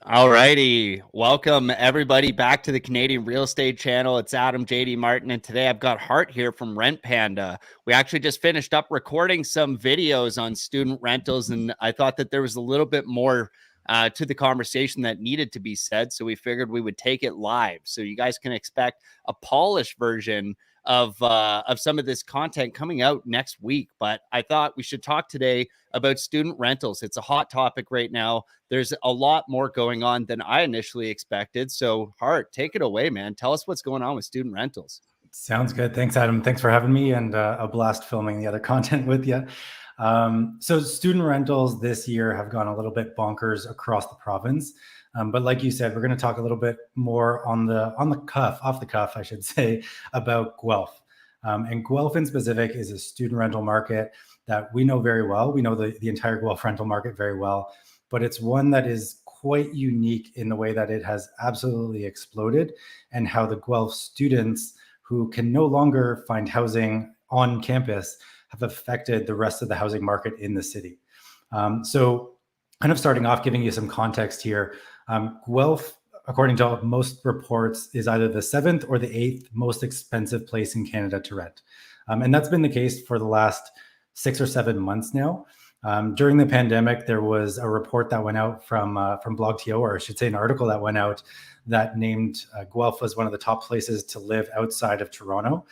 All righty. Welcome everybody back to the Canadian Real Estate Channel. It's Adam JD Martin, and today I've got Hart here from Rent Panda. We actually just finished up recording some videos on student rentals, and I thought that there was a little bit more to the conversation that needed to be said. So we figured we would take it live. So you guys can expect a polished version of some of this content coming out next week. But I thought we should talk today about student rentals. It's a hot topic right now. There's a lot more going on than I initially expected. So, Hart, take it away, man. Tell us what's going on with student rentals. Sounds good. Thanks, Adam. Thanks for having me, and a blast filming the other content with you. So student rentals this year have gone a little bit bonkers across the province. But like you said, we're going to talk a little bit more off the cuff, I should say, about Guelph. And Guelph in specific is a student rental market that we know very well. We know the entire Guelph rental market very well, but it's one that is quite unique in the way that it has absolutely exploded, and how the Guelph students who can no longer find housing on campus have affected the rest of the housing market in the city. So kind of starting off, giving you some context here, Guelph, according to most reports, is either the 7th or the 8th most expensive place in Canada to rent. And that's been the case for the last 6 or 7 months now. During the pandemic, there was a report that went out from BlogTO, or I should say an article that went out that named Guelph as one of the top places to live outside of Toronto.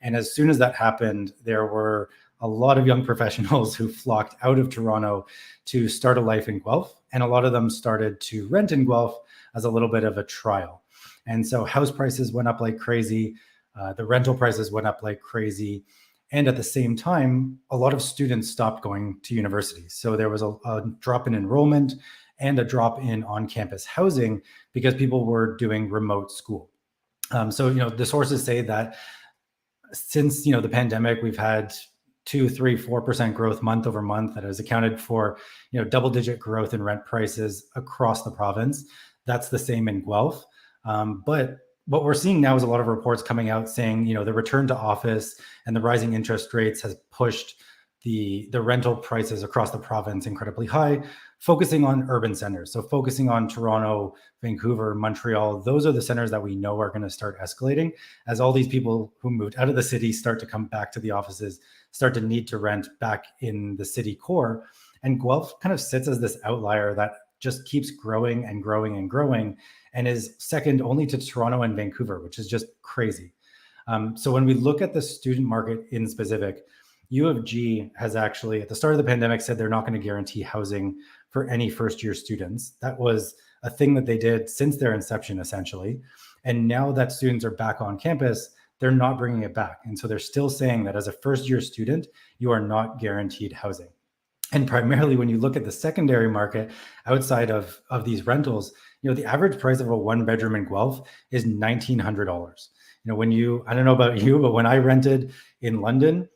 And as soon as that happened, there were a lot of young professionals who flocked out of Toronto to start a life in Guelph. And a lot of them started to rent in Guelph as a little bit of a trial. And so house prices went up like crazy. The rental prices went up like crazy. And at the same time, a lot of students stopped going to universities. So there was a drop in enrollment and a drop in on-campus housing because people were doing remote school. So the sources say that since the pandemic, we've had 2, 3, 4% growth month over month that has accounted for double-digit growth in rent prices across the province. That's the same in Guelph. But what we're seeing now is a lot of reports coming out saying, the return to office and the rising interest rates has pushed the rental prices across the province incredibly high, focusing on urban centers. So focusing on Toronto, Vancouver, Montreal, those are the centers that we know are going to start escalating as all these people who moved out of the city start to come back to the offices, start to need to rent back in the city core. And Guelph kind of sits as this outlier that just keeps growing and growing and growing, and is second only to Toronto and Vancouver, which is just crazy. So when we look at the student market in specific, U of G has actually, at the start of the pandemic, said they're not going to guarantee housing for any first-year students. That was a thing that they did since their inception, essentially. And now that students are back on campus, they're not bringing it back. And so they're still saying that as a first-year student, you are not guaranteed housing. And primarily when you look at the secondary market outside of these rentals, the average price of a one-bedroom in Guelph is $1,900. I don't know about you, but when I rented in London,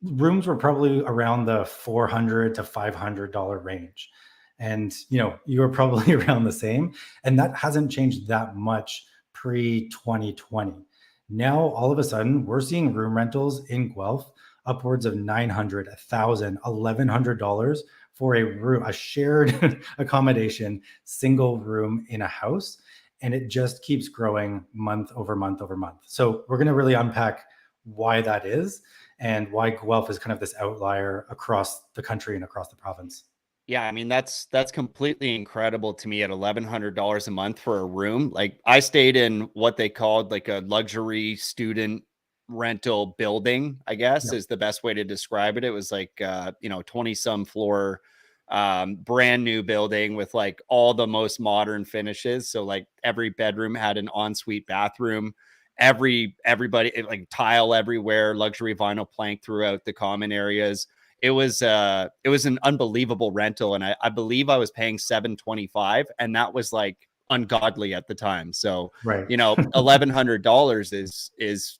rooms were probably around the $400 to $500 range. And, you were probably around the same. And that hasn't changed that much pre-2020. Now, all of a sudden, we're seeing room rentals in Guelph upwards of $900, $1,000, $1,100 for a room, a shared accommodation, single room in a house. And it just keeps growing month over month over month. So we're going to really unpack why that is and why Guelph is kind of this outlier across the country and across the province. Yeah, I mean, that's completely incredible to me at $1,100 a month for a room. Like, I stayed in what they called like a luxury student rental building, I guess, is the best way to describe it. It was like 20 some floor, brand new building with like all the most modern finishes. So like every bedroom had an ensuite bathroom, everybody like tile everywhere, luxury vinyl plank throughout the common areas. It was an unbelievable rental, and I believe I was paying $725, and that was like ungodly at the time. So right. $1,100 is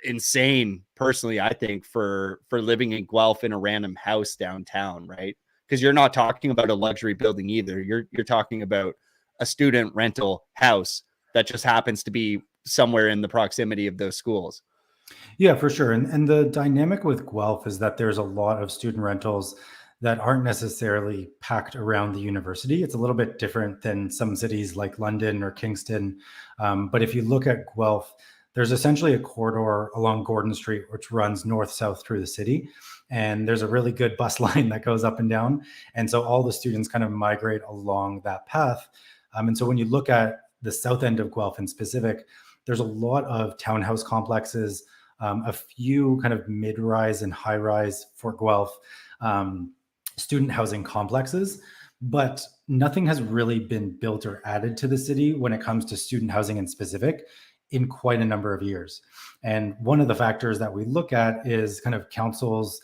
insane, personally, I think, for living in Guelph in a random house downtown, right? Because you're not talking about a luxury building either. You're talking about a student rental house that just happens to be somewhere in the proximity of those schools. Yeah, for sure. And the dynamic with Guelph is that there's a lot of student rentals that aren't necessarily packed around the university. It's a little bit different than some cities like London or Kingston. But if you look at Guelph, there's essentially a corridor along Gordon Street, which runs north-south through the city. And there's a really good bus line that goes up and down. And so all the students kind of migrate along that path. And so when you look at the south end of Guelph in specific, there's a lot of townhouse complexes, a few kind of mid-rise and high-rise for Guelph student housing complexes, but nothing has really been built or added to the city when it comes to student housing in specific in quite a number of years. And one of the factors that we look at is kind of council's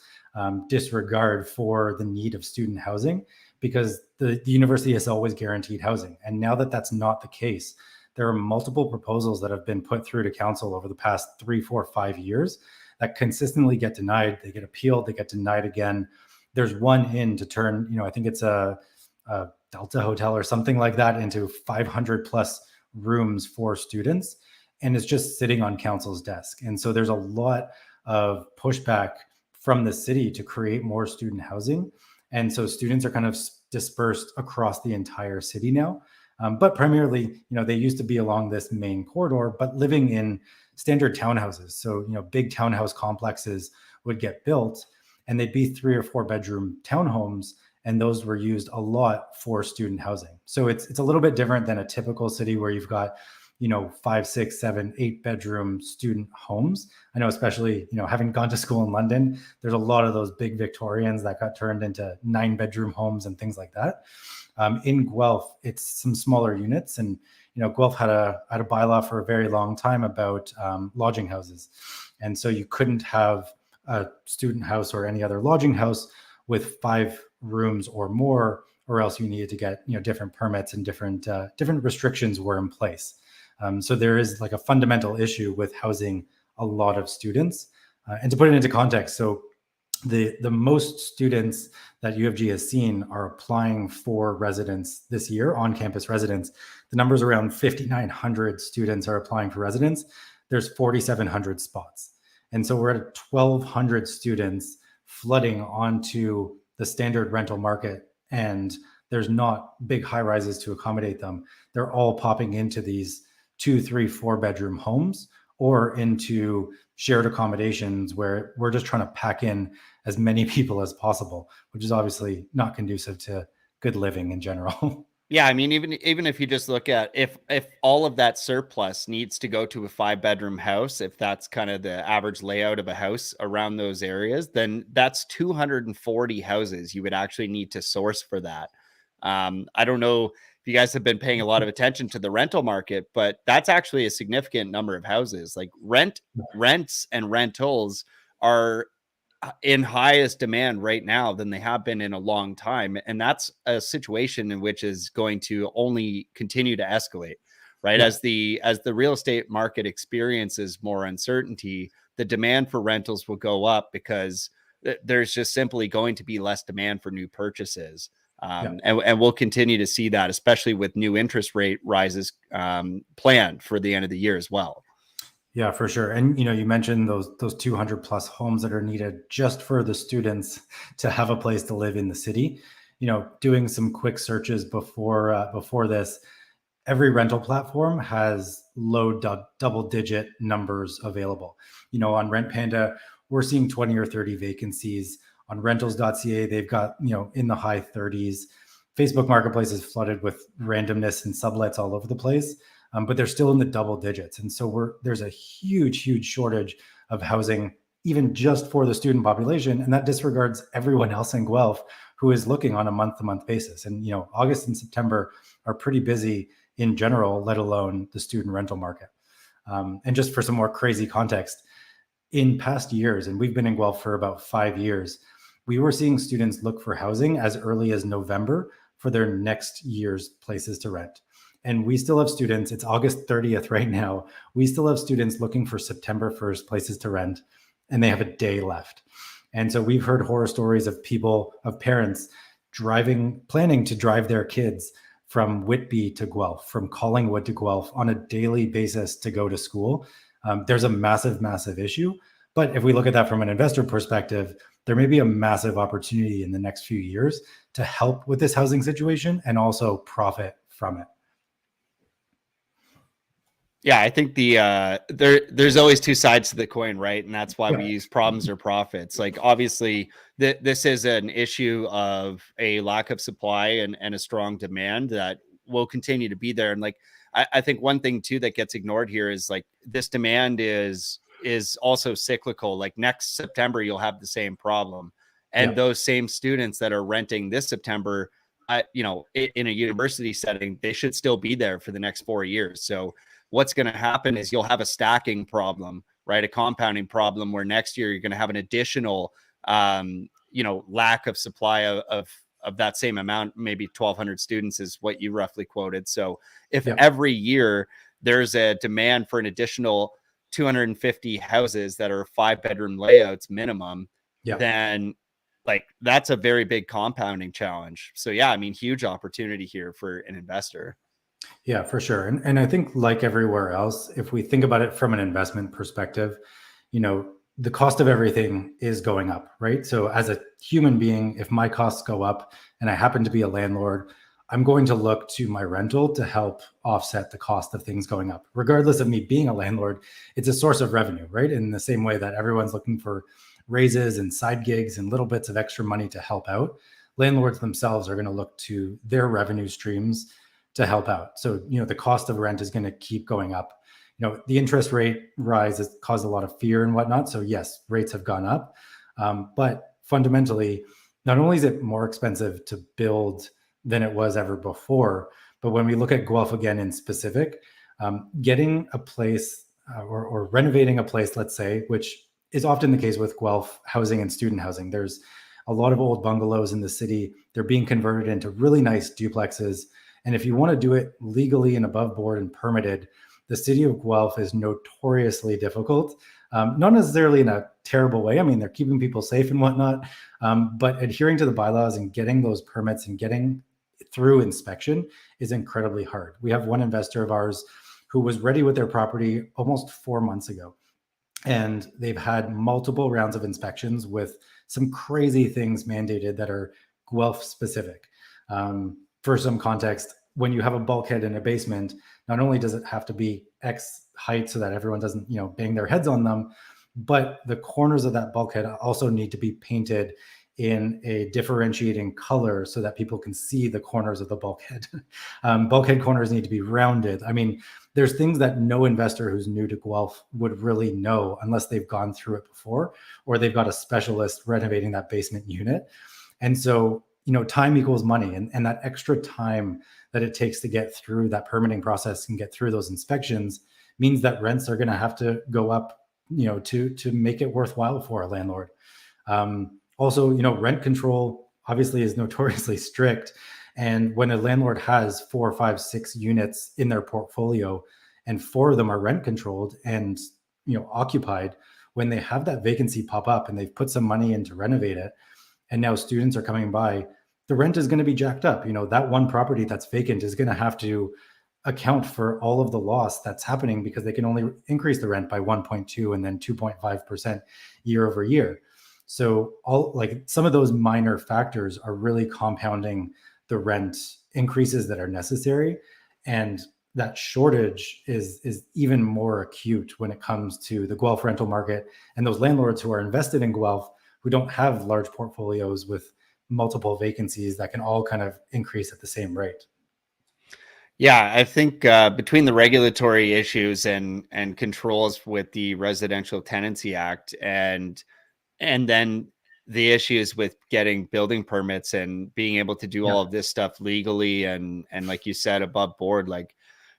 disregard for the need of student housing, because the university has always guaranteed housing. And now that that's not the case, there are multiple proposals that have been put through to council over the past 3, 4, 5 years that consistently get denied. They get appealed, they get denied again. There's one in to turn, I think it's a Delta hotel or something like that into 500 plus rooms for students. And it's just sitting on council's desk. And so there's a lot of pushback from the city to create more student housing. And so students are kind of dispersed across the entire city now. But primarily, they used to be along this main corridor, but living in standard townhouses. So, big townhouse complexes would get built and they'd be 3 or 4 bedroom townhomes. And those were used a lot for student housing. So it's a little bit different than a typical city where you've got 5, 6, 7, 8 bedroom student homes. I know, especially, having gone to school in London, there's a lot of those big Victorians that got turned into 9 bedroom homes and things like that. In Guelph, it's some smaller units. And, Guelph had a bylaw for a very long time about lodging houses. And so you couldn't have a student house or any other lodging house with 5 rooms or more, or else you needed to get, different permits and different restrictions were in place. So there is like a fundamental issue with housing a lot of students. And to put it into context, so the most students that U of G has seen are applying for residence this year, on-campus residence. The number's around 5,900 students are applying for residence. There's 4,700 spots. And so we're at 1,200 students flooding onto the standard rental market, and there's not big high rises to accommodate them. They're all popping into these 2, 3, 4 bedroom homes or into shared accommodations where we're just trying to pack in as many people as possible, which is obviously not conducive to good living in general. Yeah, I mean, even if you just look at if all of that surplus needs to go to a 5 bedroom house, if that's kind of the average layout of a house around those areas, then that's 240 houses you would actually need to source for that. I don't know if you guys have been paying a lot of attention to the rental market, but that's actually a significant number of houses. Like rents and rentals are in highest demand right now than they have been in a long time. And that's a situation in which is going to only continue to escalate, right? Yeah. As the real estate market experiences more uncertainty, the demand for rentals will go up because there's just simply going to be less demand for new purchases. And we'll continue to see that, especially with new interest rate rises planned for the end of the year as well. Yeah, for sure. And, you mentioned those 200 plus homes that are needed just for the students to have a place to live in the city. Doing some quick searches before this, every rental platform has low double digit numbers available. On Rent Panda, we're seeing 20 or 30 vacancies. On rentals.ca, they've got, in the high 30s. Facebook Marketplace is flooded with randomness and sublets all over the place. But they're still in the double digits. And so there's a huge shortage of housing, even just for the student population. And that disregards everyone else in Guelph who is looking on a month-to-month basis. And, August and September are pretty busy in general, let alone the student rental market. And just for some more crazy context, in past years, and we've been in Guelph for about 5 years, we were seeing students look for housing as early as November for their next year's places to rent. And we still have students, it's August 30th right now. We still have students looking for September 1st places to rent, and they have a day left. And so we've heard horror stories of parents planning to drive their kids from Whitby to Guelph, from Collingwood to Guelph on a daily basis to go to school. There's a massive issue. But if we look at that from an investor perspective, there may be a massive opportunity in the next few years to help with this housing situation and also profit from it. Yeah, I think there's always two sides to the coin, right? And that's why we Yeah. use problems or profits. Like obviously, this is an issue of a lack of supply and a strong demand that will continue to be there. And like I think one thing too that gets ignored here is like this demand is also cyclical. Like next September, you'll have the same problem, and Yeah. those same students that are renting this September, in a university setting, they should still be there for the next 4 years. So what's going to happen is you'll have a stacking problem, right? A compounding problem where next year you're going to have an additional, lack of supply of that same amount. Maybe 1,200 students is what you roughly quoted. So if every year there's a demand for an additional 250 houses that are 5-bedroom layouts minimum, then like that's a very big compounding challenge. So yeah, I mean, huge opportunity here for an investor. Yeah, for sure. And I think like everywhere else, if we think about it from an investment perspective, the cost of everything is going up, right? So as a human being, if my costs go up and I happen to be a landlord, I'm going to look to my rental to help offset the cost of things going up. Regardless of me being a landlord, it's a source of revenue, right? In the same way that everyone's looking for raises and side gigs and little bits of extra money to help out, landlords themselves are going to look to their revenue streams to help out. So, the cost of rent is going to keep going up. The interest rate rise has caused a lot of fear and whatnot. So yes, rates have gone up. But fundamentally, not only is it more expensive to build than it was ever before, but when we look at Guelph again in specific, getting a place or renovating a place, let's say, which is often the case with Guelph housing and student housing. There's a lot of old bungalows in the city. They're being converted into really nice duplexes. And if you want to do it legally and above board and permitted, the city of Guelph is notoriously difficult, not necessarily in a terrible way. I mean, they're keeping people safe and whatnot, but adhering to the bylaws and getting those permits and getting through inspection is incredibly hard. We have one investor of ours who was ready with their property almost 4 months ago. And they've had multiple rounds of inspections with some crazy things mandated that are Guelph specific. For some context, when you have a bulkhead in a basement, not only does it have to be X height so that everyone doesn't, bang their heads on them, but the corners of that bulkhead also need to be painted in a differentiating color so that people can see the corners of the bulkhead. Bulkhead corners need to be rounded. I mean, there's things that no investor who's new to Guelph would really know unless they've gone through it before, or they've got a specialist renovating that basement unit. And so, time equals money, and that extra time that it takes to get through that permitting process and get through those inspections means that rents are going to have to go up, to make it worthwhile for a landlord. Also, rent control obviously is notoriously strict. And when a landlord has 4, 5, 6 units in their portfolio and 4 of them are rent controlled and, occupied, when they have that vacancy pop up and they've put some money in to renovate it, and now students are coming by, the rent is going to be jacked up. That one property that's vacant is going to have to account for all of the loss that's happening because they can only increase the rent by 1.2 and then 2.5% year over year. So some of those minor factors are really compounding the rent increases that are necessary. And that shortage is even more acute when it comes to the Guelph rental market and those landlords who are invested in Guelph who don't have large portfolios with multiple vacancies that can all kind of increase at the same rate. Yeah, I think between the regulatory issues and controls with the Residential Tenancy Act and then the issues with getting building permits and being able to do all of this stuff legally and like you said, above board, like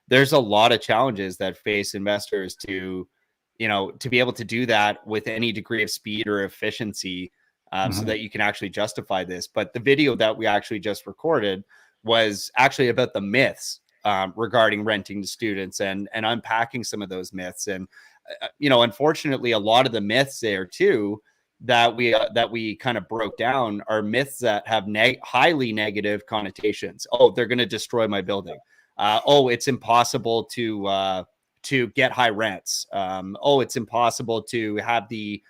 there's a lot of challenges that face investors to be able to do that with any degree of speed or efficiency, so that you can actually justify this. But the video that we actually just recorded was actually about the myths regarding renting to students and unpacking some of those myths. And unfortunately, a lot of the myths there too that we kind of broke down are myths that have highly negative connotations. Oh, they're going to destroy my building. Oh, it's impossible to get high rents. Oh, it's impossible to have the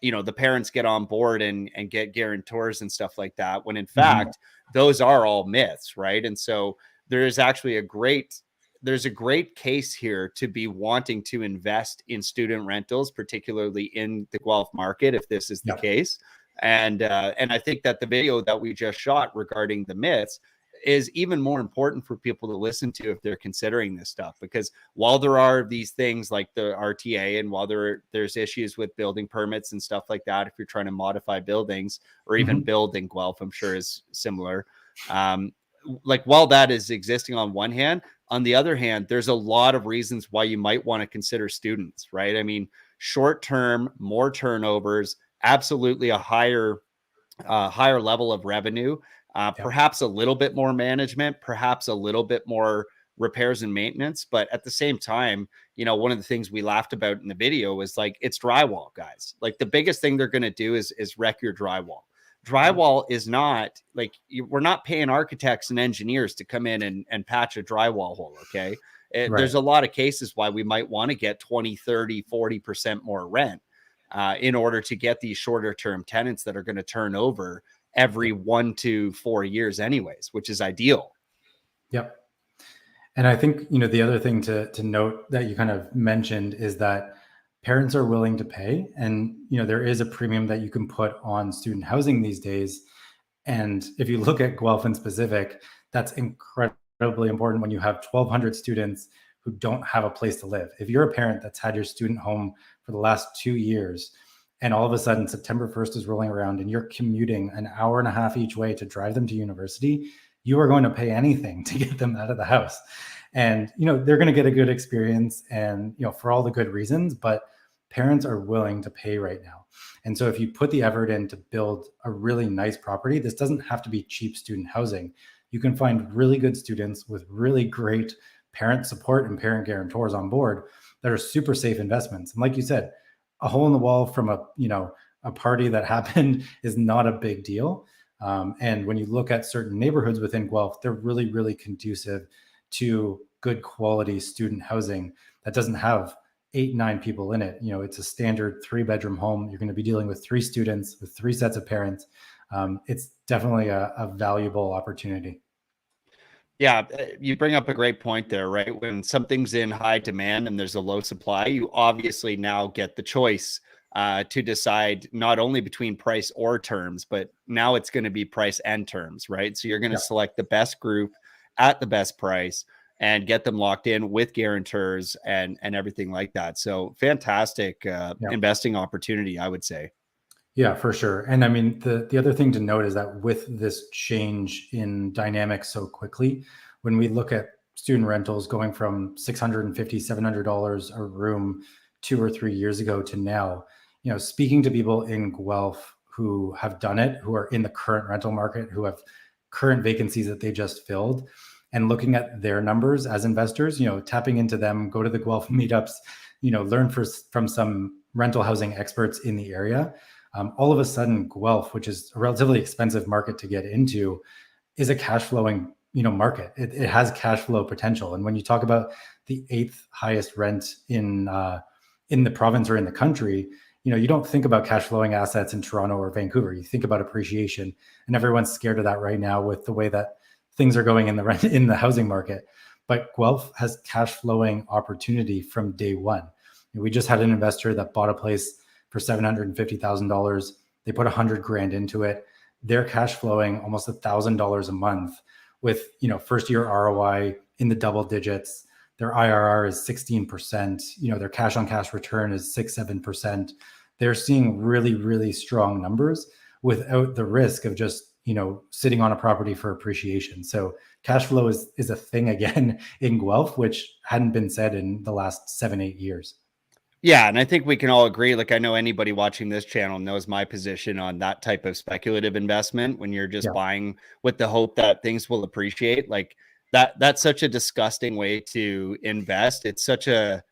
the parents get on board and get guarantors and stuff like that, when in fact those are all myths, right? And so there is actually there's a great case here to be wanting to invest in student rentals, particularly in the Guelph market, if this is the case. And I think that the video that we just shot regarding the myths is even more important for people to listen to if they're considering this stuff, because while there are these things like the RTA, and while there's issues with building permits and stuff like that, if you're trying to modify buildings or even build in Guelph, I'm sure is similar. Like, while that is existing on one hand, on the other hand, there's a lot of reasons why you might want to consider students, right? I mean, short term, more turnovers, absolutely a higher level of revenue, perhaps a little bit more management, perhaps a little bit more repairs and maintenance. But at the same time, one of the things we laughed about in the video was like, it's drywall, guys. Like, the biggest thing they're going to do is wreck your drywall. Drywall is not like, we're not paying architects and engineers to come in and patch a drywall hole. Okay. There's a lot of cases why we might want to get 20, 30, 40% more rent in order to get these shorter term tenants that are going to turn over every 1 to 4 years anyways, which is ideal. Yep. And I think, the other thing to note that you kind of mentioned is that parents are willing to pay. And, there is a premium that you can put on student housing these days. And if you look at Guelph in specific, that's incredibly important when you have 1,200 students who don't have a place to live. If you're a parent that's had your student home for the last 2 years, and all of a sudden September 1st is rolling around and you're commuting an hour and a half each way to drive them to university, you are going to pay anything to get them out of the house. And, they're going to get a good experience, and, for all the good reasons, but parents are willing to pay right now. And so if you put the effort in to build a really nice property, this doesn't have to be cheap student housing. You can find really good students with really great parent support and parent guarantors on board that are super safe investments. And like you said, a hole in the wall from a party that happened is not a big deal. And when you look at certain neighborhoods within Guelph, they're really, really conducive to good quality student housing that doesn't have 8, 9 people in it. It's a standard 3-bedroom home. You're going to be dealing with 3 students with 3 sets of parents. It's definitely a valuable opportunity. Yeah, you bring up a great point there, right? When something's in high demand and there's a low supply, you obviously now get the choice to decide not only between price or terms, but now it's going to be price and terms, right? So you're going to select the best group at the best price and get them locked in with guarantors and everything like that. So fantastic investing opportunity, I would say. Yeah, for sure. And I mean, the other thing to note is that with this change in dynamics so quickly, when we look at student rentals going from $650, $700 a room 2 or 3 years ago to now, speaking to people in Guelph who have done it, who are in the current rental market, who have current vacancies that they just filled, and looking at their numbers as investors, tapping into them, go to the Guelph meetups, learn from some rental housing experts in the area. All of a sudden, Guelph, which is a relatively expensive market to get into, is a cash flowing, market. It has cash flow potential. And when you talk about the 8th highest rent in the province or in the country, you don't think about cash flowing assets in Toronto or Vancouver. You think about appreciation, and everyone's scared of that right now with the way that things are going in the housing market. But Guelph has cash flowing opportunity from day one. We just had an investor that bought a place for $750,000. They put $100,000 into it. They're cash flowing almost $1,000 a month with, first year ROI in the double digits. Their IRR is 16%. Their cash on cash return is 6-7%. They're seeing really, really strong numbers without the risk of just, sitting on a property for appreciation. So cash flow is a thing again in Guelph, which hadn't been said in the last 7-8 years. Yeah, and I think we can all agree, like, I know anybody watching this channel knows my position on that type of speculative investment when you're just buying with the hope that things will appreciate. Like, that's such a disgusting way to invest. It's such a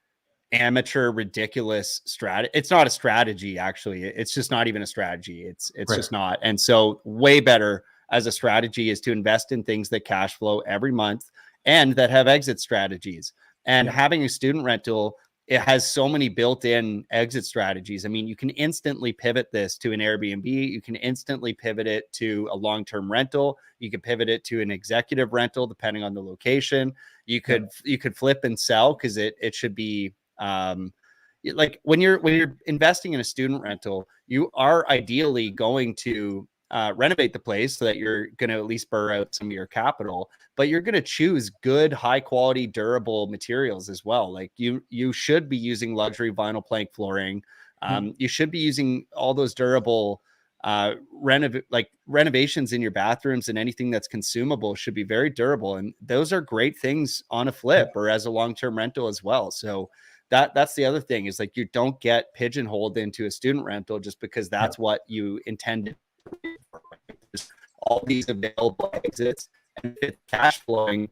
amateur, ridiculous strategy. It's not a strategy, actually. It's just not even a strategy. It's just not. And so way better as a strategy is to invest in things that cash flow every month and that have exit strategies. And having a student rental it has so many built-in exit strategies. I mean, you can instantly pivot this to an Airbnb. You can instantly pivot it to a long-term rental. You can pivot it to an executive rental, depending on the location. You could flip and sell, because it should be like when you're investing in a student rental, you are ideally going to renovate the place so that you're going to at least burr out some of your capital, but you're going to choose good, high quality, durable materials as well. Like you should be using luxury vinyl plank flooring. You should be using all those durable renovations in your bathrooms, and anything that's consumable should be very durable. And those are great things on a flip or as a long-term rental as well. So that's the other thing, is like, you don't get pigeonholed into a student rental just because that's what you intended. There's all these available exits, and if it's cash flowing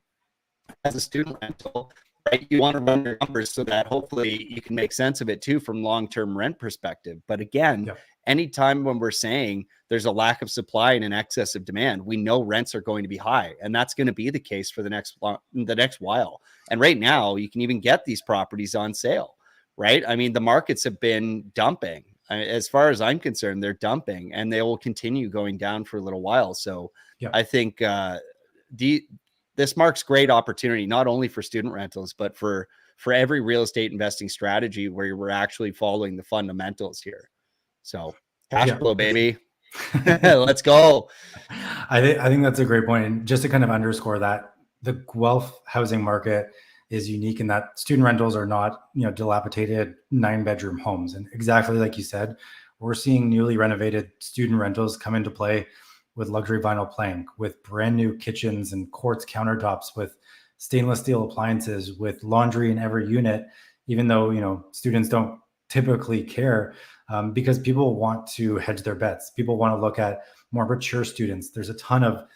as a student rental, right, you want to run your numbers so that hopefully you can make sense of it too from long-term rent perspective. But again, anytime when we're saying there's a lack of supply and an excess of demand, we know rents are going to be high, and that's going to be the case for the next while. And right now, you can even get these properties on sale, right? I mean, the markets have been dumping. As far as I'm concerned, they're dumping, and they will continue going down for a little while. So I think this marks great opportunity, not only for student rentals, but for every real estate investing strategy where we're actually following the fundamentals here. So cash flow, baby. Let's go. I think that's a great point. And just to kind of underscore that, the Guelph housing market is unique in that student rentals are not, dilapidated 9-bedroom homes. And exactly like you said, we're seeing newly renovated student rentals come into play with luxury vinyl plank, with brand new kitchens and quartz countertops, with stainless steel appliances, with laundry in every unit, even though, students don't typically care, because people want to hedge their bets. People want to look at more mature students. There's a ton of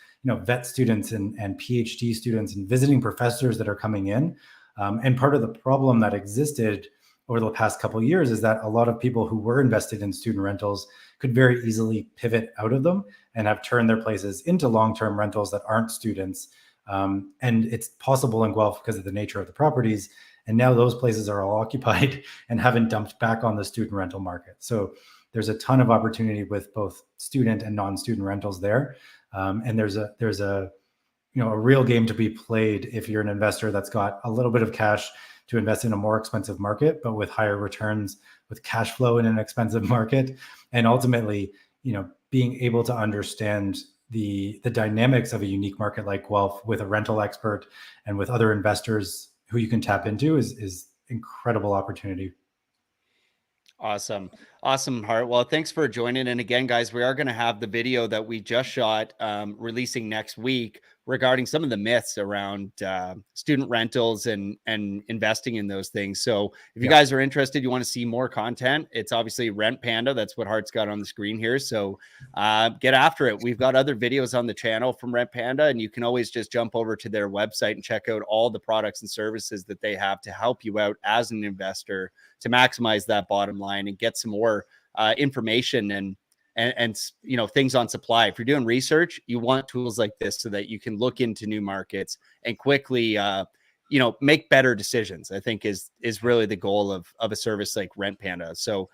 vet students and PhD students and visiting professors that are coming in. And part of the problem that existed over the past couple of years is that a lot of people who were invested in student rentals could very easily pivot out of them and have turned their places into long-term rentals that aren't students. And it's possible in Guelph because of the nature of the properties. And now those places are all occupied and haven't dumped back on the student rental market. So there's a ton of opportunity with both student and non-student rentals there. And there's a real game to be played if you're an investor that's got a little bit of cash to invest in a more expensive market, but with higher returns, with cash flow in an expensive market, and ultimately, being able to understand the dynamics of a unique market like Guelph with a rental expert and with other investors who you can tap into is incredible opportunity. Awesome, Hart. Well, thanks for joining. And again, guys, we are going to have the video that we just shot releasing next week regarding some of the myths around student rentals and investing in those things. So if you guys are interested, you want to see more content, it's obviously Rent Panda. That's what Hart's got on the screen here. So get after it. We've got other videos on the channel from Rent Panda, and you can always just jump over to their website and check out all the products and services that they have to help you out as an investor to maximize that bottom line and get some more information and things on supply. If you're doing research, you want tools like this so that you can look into new markets and quickly make better decisions, I think is really the goal of a service like Rent Panda. So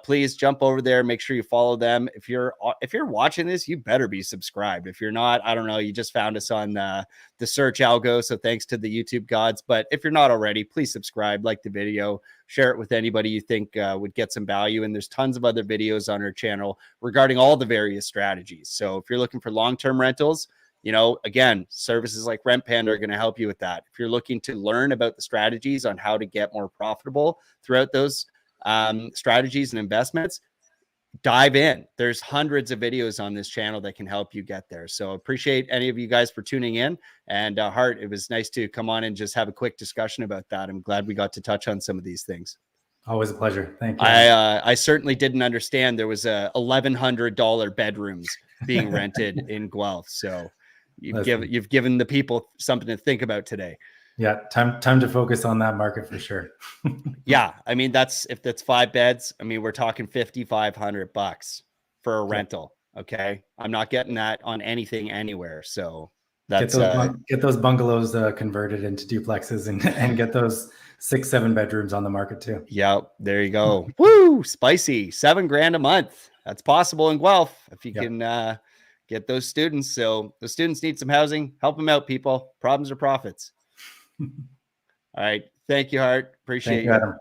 please jump over there, make sure you follow them. If you're watching this, you better be subscribed. If you're not, I don't know, you just found us on the search algo, so thanks to the YouTube gods. But if you're not already, please subscribe, like the video, share it with anybody you think would get some value. And there's tons of other videos on our channel regarding all the various strategies. So if you're looking for long-term rentals, again, services like Rent Panda are going to help you with that. If you're looking to learn about the strategies on how to get more profitable throughout those strategies and investments, dive in. There's hundreds of videos on this channel that can help you get there. So appreciate any of you guys for tuning in. And Hart, it was nice to come on and just have a quick discussion about that. I'm glad we got to touch on some of these things. Always a pleasure. Thank you. I certainly didn't understand there was $1,100 bedrooms being rented in Guelph. So you've given the people something to think about today. Yeah, time to focus on that market for sure. Yeah, I mean, if that's 5 beds, I mean, we're talking $5,500 for a rental. Okay, I'm not getting that on anything anywhere. So That's get those bungalows converted into duplexes and get those 6-7 bedrooms on the market too. yeah, there you go. Woo, spicy. $7,000 a month. That's possible in Guelph if you can get those students. So the students need some housing. Help them out, people. Problems or profits. All right. Thank you, Hart. Appreciate Thank you, Adam.